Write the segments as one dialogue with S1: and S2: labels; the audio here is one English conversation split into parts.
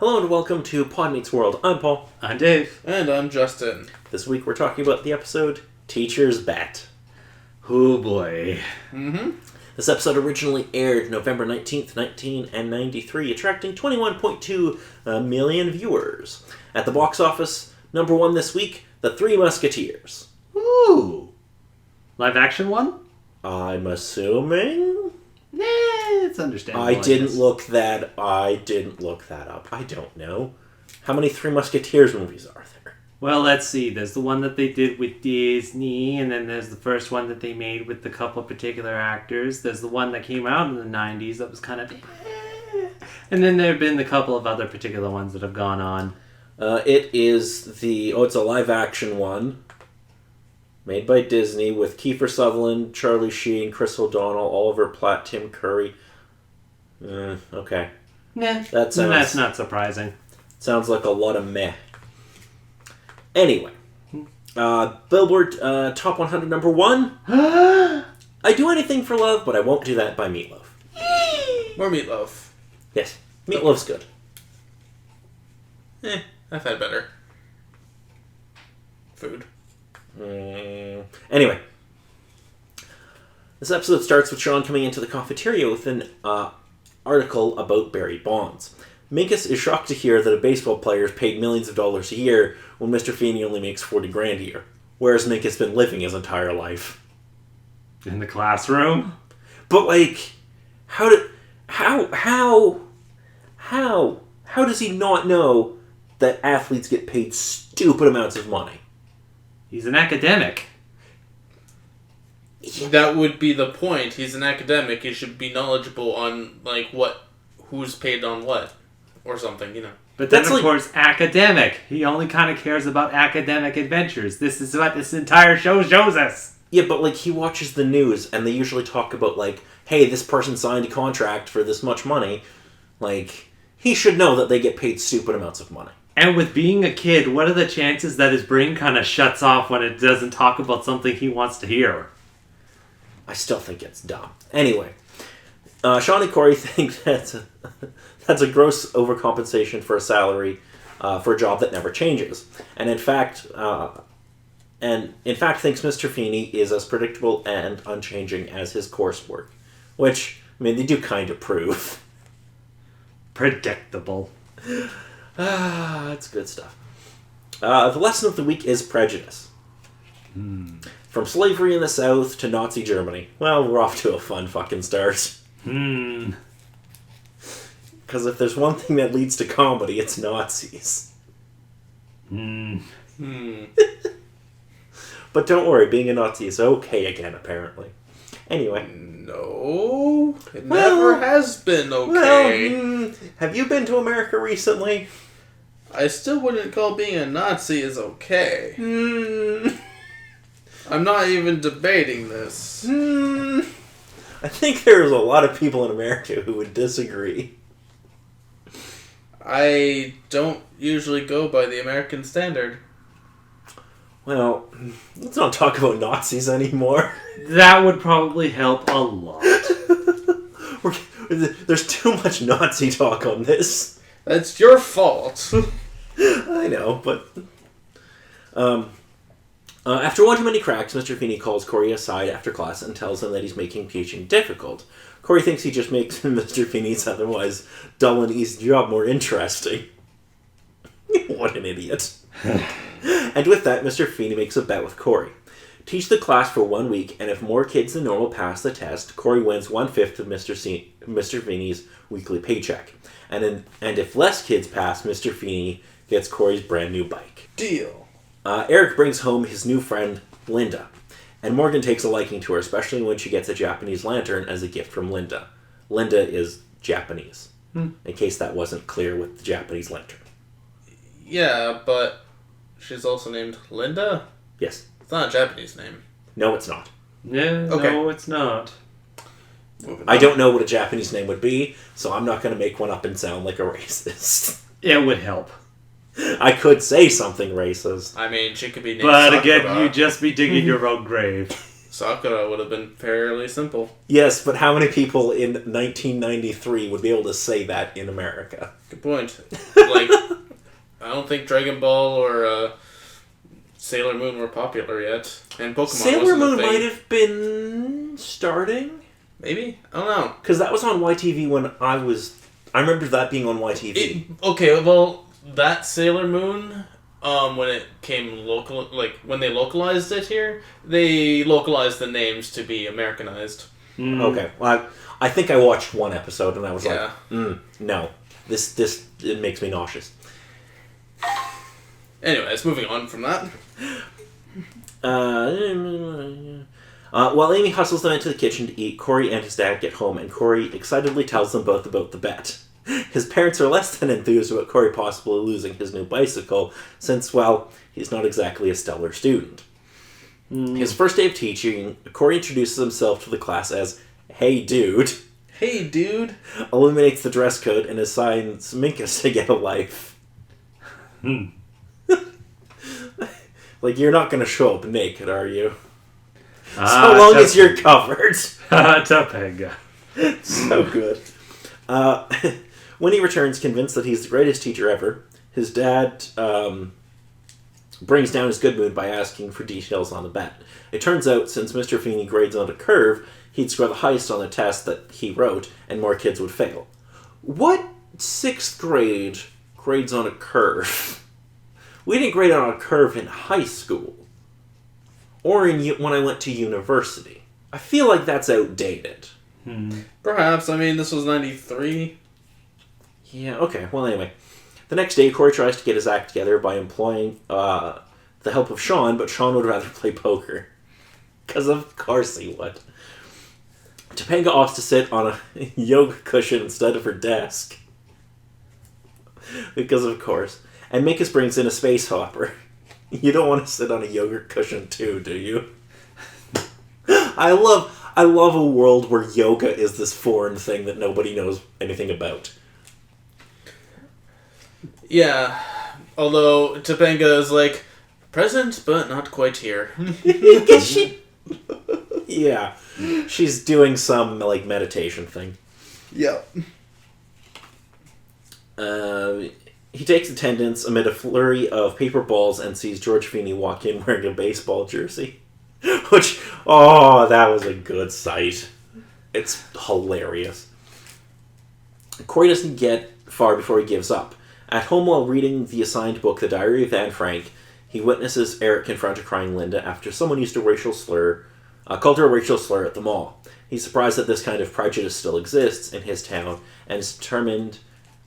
S1: Hello and welcome to Pod Meets World. I'm Paul.
S2: I'm Dave.
S3: And I'm Justin.
S1: This week we're talking about the episode Teacher's Bet.
S2: Oh boy.
S1: This episode originally aired November 19th, 1993, attracting 21.2 million viewers. At the box office, number one this week, The Three Musketeers.
S2: Ooh. Live action one?
S1: I'm assuming?
S2: It's understandable.
S1: I didn't
S2: guess.
S1: look that up. I don't know. How many Three Musketeers movies are there?
S2: Well, let's see. There's the one that they did with Disney, and then there's the first one that they made with a couple of particular actors. There's the one that came out in the 90s that was kind of... And then there have been a couple of other particular ones that have gone on.
S1: It's a live action one. Made by Disney with Kiefer Sutherland, Charlie Sheen, Chris O'Donnell, Oliver Platt, Tim Curry. Okay.
S2: That's not surprising.
S1: Sounds like a lot of meh. Anyway. Billboard Top 100 number one. I Do Anything for Love, but I won't do that by Meatloaf.
S3: More meatloaf.
S1: Yes. Meatloaf's good.
S3: I've had better food.
S1: Anyway. This episode starts with Sean coming into the cafeteria with an article about Barry Bonds. Minkus is shocked to hear that a baseball player is paid millions of dollars a year when Mr. Feeney only makes $40,000 a year, whereas Minkus has been living his entire life.
S2: In the classroom?
S1: But how does he not know that athletes get paid stupid amounts of money?
S2: He's an academic.
S3: That would be the point. He's an academic. He should be knowledgeable on, who's paid on what. Or something,
S2: But then, of course, academic. He only kind of cares about academic adventures. This is what this entire show shows us.
S1: Yeah, but, he watches the news, and they usually talk about, hey, this person signed a contract for this much money. He should know that they get paid stupid amounts of money.
S2: And with being a kid, what are the chances that his brain kind of shuts off when it doesn't talk about something he wants to hear?
S1: I still think it's dumb. Anyway, Sean and Corey think that's a gross overcompensation for a salary for a job that never changes. And in fact thinks Mr. Feeney is as predictable and unchanging as his coursework. Which, they do kind of prove.
S2: Predictable.
S1: That's good stuff. The lesson of the week is prejudice. From slavery in the South to Nazi Germany. Well, we're off to a fun fucking start. Because if there's one thing that leads to comedy, it's Nazis. But don't worry, being a Nazi is okay again, apparently. Anyway.
S3: No, it never has been okay.
S1: Have you been to America recently?
S3: I still wouldn't call being a Nazi as okay. I'm not even debating this.
S1: I think there's a lot of people in America who would disagree.
S3: I don't usually go by the American standard.
S1: Well, let's not talk about Nazis anymore.
S2: That would probably help a lot.
S1: There's too much Nazi talk on this.
S3: That's your fault.
S1: I know, but... after one too many cracks, Mr. Feeney calls Corey aside after class and tells him that he's making teaching difficult. Corey thinks he just makes Mr. Feeney's otherwise dull and easy job more interesting. What an idiot. And with that, Mr. Feeney makes a bet with Corey. Teach the class for 1 week, and if more kids than normal pass the test, Corey wins 1/5 of Mr. Feeney's weekly paycheck. And if less kids pass, Mr. Feeney gets Corey's brand new bike.
S3: Deal.
S1: Eric brings home his new friend, Linda. And Morgan takes a liking to her, especially when she gets a Japanese lantern as a gift from Linda. Linda is Japanese, in case that wasn't clear with the Japanese lantern.
S3: Yeah, but she's also named Linda?
S1: Yes.
S3: It's not a Japanese name.
S1: No, it's not.
S2: Yeah,
S3: Okay.
S2: No, it's not.
S1: I don't know what a Japanese name would be, so I'm not going to make one up and sound like a racist.
S2: It would help.
S1: I could say something racist.
S3: I mean, she could be named
S2: But
S3: Sakura.
S2: again, you'd just be digging your own grave.
S3: Sakura would have been fairly simple.
S1: Yes, but how many people in 1993 would be able to say that in America?
S3: Good point. like, I don't think Dragon Ball or Sailor Moon were popular yet, and Pokemon.
S1: Sailor
S3: wasn't a
S1: Moon
S3: thing.
S1: might have been starting,
S3: Maybe, I don't know.
S1: because that was on YTV when I was. I remember that being on YTV.
S3: Okay, well, that Sailor Moon, when it came local, like when they localized it here, they localized the names to be Americanized.
S1: Okay, well, I think I watched one episode and I was
S3: Yeah.
S1: like, no, this it makes me nauseous.
S3: Anyways, moving on from that.
S1: While Amy hustles them into the kitchen to eat, Corey and his dad get home, and Corey excitedly tells them both about the bet. His parents are less than enthused about Corey possibly losing his new bicycle, since, well, he's not exactly a stellar student. His first day of teaching, Corey introduces himself to the class as, "Hey dude,"
S3: Hey, dude.
S1: eliminates the dress code, and assigns Minkus to get a life. Like, you're not going to show up naked, are you? So long as you're covered.
S2: Topanga.
S1: So good. When he returns, convinced that he's the greatest teacher ever, his dad brings down his good mood by asking for details on the bet. It turns out, since Mr. Feeney grades on a curve, he'd score the highest on the test that he wrote, and more kids would fail. What 6th grade grades on a curve? We didn't grade on a curve in high school. Or when I went to university. I feel like that's outdated.
S3: Perhaps. I mean, this was 93.
S1: Yeah, okay. Well, anyway. The next day, Corey tries to get his act together by employing the help of Sean, but Sean would rather play poker. Because of course he would. Topanga opts to sit on a yoga cushion instead of her desk. Because of course. And Minkus brings in a space hopper. You don't want to sit on a yogurt cushion too, do you? I love a world where yoga is this foreign thing that nobody knows anything about.
S3: Yeah. Although, Topanga is like, present, but not quite here.
S1: Yeah. She's doing some, like, meditation thing.
S3: Yep.
S1: He takes attendance amid a flurry of paper balls and sees George Feeney walk in wearing a baseball jersey. Which, that was a good sight. It's hilarious. Corey doesn't get far before he gives up. At home while reading the assigned book, The Diary of Anne Frank, he witnesses Eric confront a crying Linda after someone used called her a racial slur at the mall. He's surprised that this kind of prejudice still exists in his town and is determined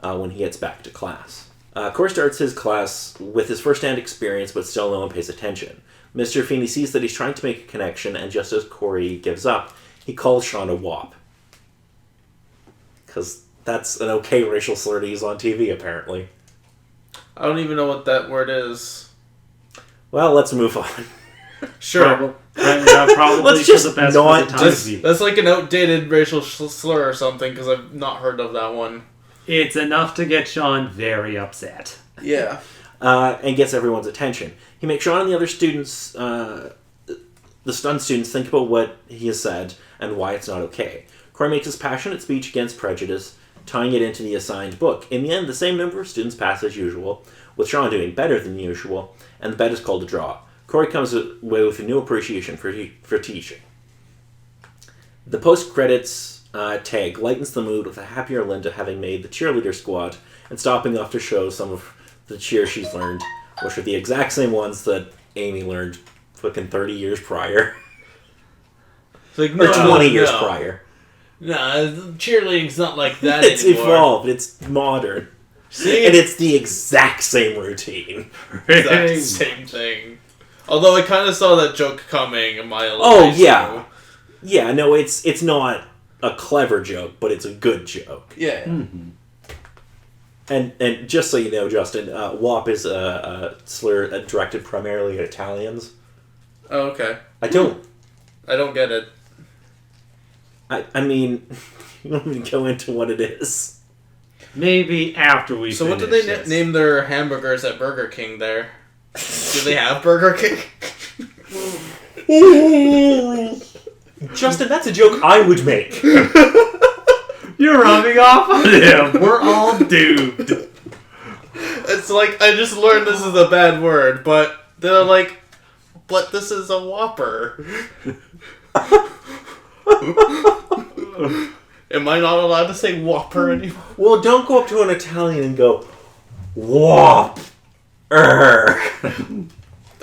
S1: when he gets back to class. Corey starts his class with his first-hand experience, but still no one pays attention. Mr. Feeney sees that he's trying to make a connection, and just as Corey gives up, he calls Sean a wop. Because that's an okay racial slur to use on TV, apparently.
S3: I don't even know what that word is.
S1: Well, let's move on.
S3: Sure.
S2: Probably
S1: Let's
S2: for
S1: just
S2: the best
S1: not
S2: for the time.
S3: That's like an outdated racial slur or something, because I've not heard of that one.
S2: It's enough to get Sean very upset.
S3: Yeah.
S1: And gets everyone's attention. He makes Sean and the other students, the stunned students, think about what he has said and why it's not okay. Corey makes his passionate speech against prejudice, tying it into the assigned book. In the end, the same number of students pass as usual, with Sean doing better than usual, and the bet is called a draw. Corey comes away with a new appreciation for teaching. The post-credits tag lightens the mood with a happier Linda having made the cheerleader squad and stopping off to show some of the cheers she's learned, which are the exact same ones that Amy learned fucking 30 years prior.
S3: It's like,
S1: Or 20 years prior.
S3: Nah, cheerleading's not like that
S1: It's
S3: anymore.
S1: evolved. It's modern.
S3: See?
S1: And it's the exact same routine.
S3: Exact same thing. Although I kind of saw that joke coming a mile away.
S1: Oh, yeah. Yeah, no, it's not a clever joke, but it's a good joke.
S3: Yeah.
S2: Mm-hmm.
S1: And just so you know, Justin, WAP is a slur directed primarily at Italians.
S3: Oh, okay.
S1: I don't
S3: get it.
S1: I mean, you don't even go into what it is.
S2: Maybe after we
S3: So what did
S2: finish
S3: they
S2: this.
S3: name their hamburgers at Burger King there? Do they have Burger King?
S1: Justin, that's a joke I would make.
S2: You're rubbing off on him. We're all doomed.
S3: It's like, I just learned this is a bad word, but they're like, but this is a Whopper. Am I not allowed to say Whopper anymore?
S1: Well, don't go up to an Italian and go, Whop.
S3: I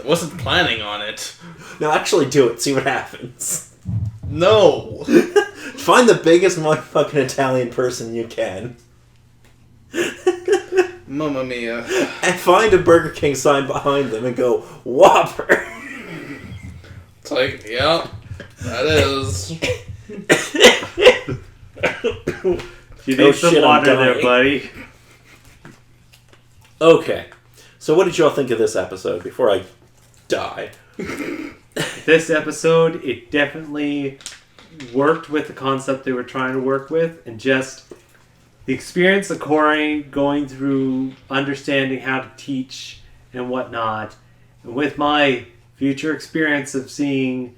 S3: wasn't planning on it.
S1: No, actually do it. See what happens.
S3: No.
S1: Find the biggest motherfucking Italian person you can.
S3: Mamma mia.
S1: And find a Burger King sign behind them and go, Whopper.
S3: It's like, yeah, that is.
S2: You
S1: Oh,
S2: need some
S1: shit, I'm
S2: water there,
S1: dying.
S2: buddy.
S1: Okay. So what did y'all think of this episode before I die?
S2: This episode, it definitely worked with the concept they were trying to work with, and just the experience of Corey going through understanding how to teach and whatnot, and with my future experience of seeing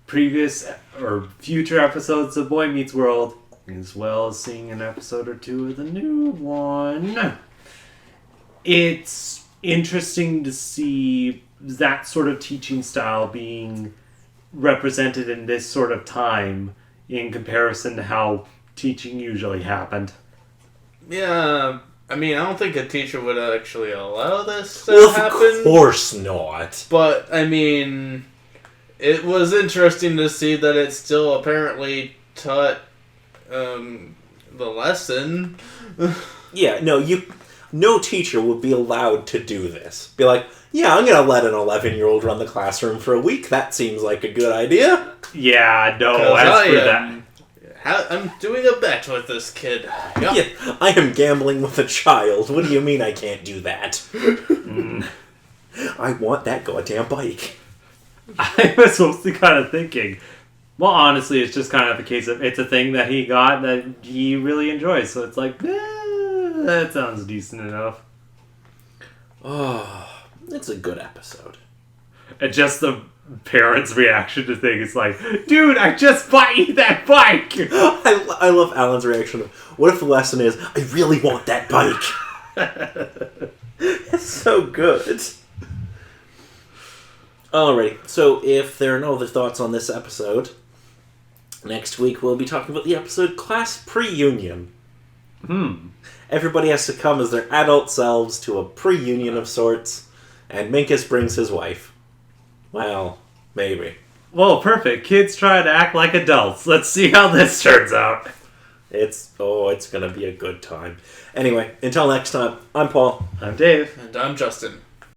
S2: previous or future episodes of Boy Meets World, as well as seeing an episode or two of the new one, it's interesting to see that sort of teaching style being represented in this sort of time in comparison to how teaching usually happened.
S3: Yeah, I mean, I don't think a teacher would actually allow this to
S1: Well,
S3: happen.
S1: of course not.
S3: But, I mean, it was interesting to see that it still apparently taught the lesson.
S1: Yeah, no teacher would be allowed to do this. Be like, yeah, I'm gonna let an 11-year-old run the classroom for a week. That seems like a good idea.
S2: Yeah, no,
S3: 'Cause
S2: as
S3: I
S2: for
S3: am- I'm doing a bet with this kid. Yep.
S1: Yeah, I am gambling with a child. What do you mean I can't do that? I want that goddamn bike.
S2: I was mostly kind of thinking, well, honestly, it's just kind of the case of it's a thing that he got that he really enjoys. So it's like, that sounds decent enough.
S1: Oh, it's a good episode.
S2: And just the parents' reaction to things like, dude, I just bought you that bike!
S1: I love Alan's reaction. What if the lesson is, I really want that bike? It's so good. Alrighty, so if there are no other thoughts on this episode, next week we'll be talking about the episode Class Pre-Union. Everybody has to come as their adult selves to a pre-union of sorts, and Minkus brings his wife. Well, maybe.
S2: Well, perfect. Kids try to act like adults. Let's see how this turns out.
S1: It's gonna be a good time. Anyway, until next time, I'm Paul.
S2: I'm Dave.
S3: And I'm Justin.